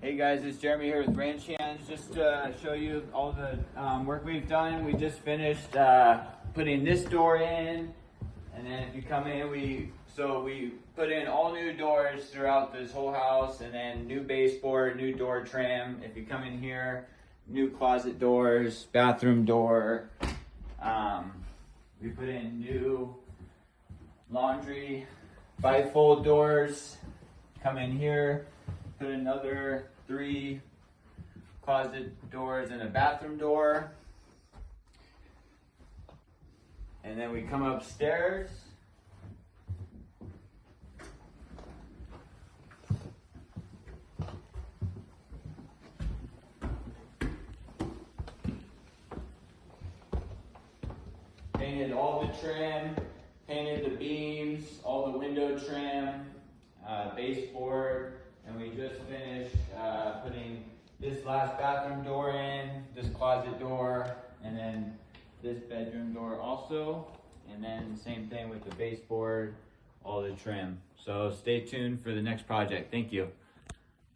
Hey guys, it's Jeremy here with Ranch Hands. Just to show you all the work we've done. We just finished putting this door in, and then if you come in, we put in all new doors throughout this whole house, and then new baseboard, new door trim. If you come in here, new closet doors, bathroom door. We put in new laundry bifold doors. Come in here, put another 3 closet doors and a bathroom door. And then we come upstairs. Painted all the trim, painted the beams, all the window trim, baseboard, and we just finished putting this last bathroom door in, this closet door, and then this bedroom door also, and then same thing with the baseboard, all the trim. So stay tuned for the next project. Thank you.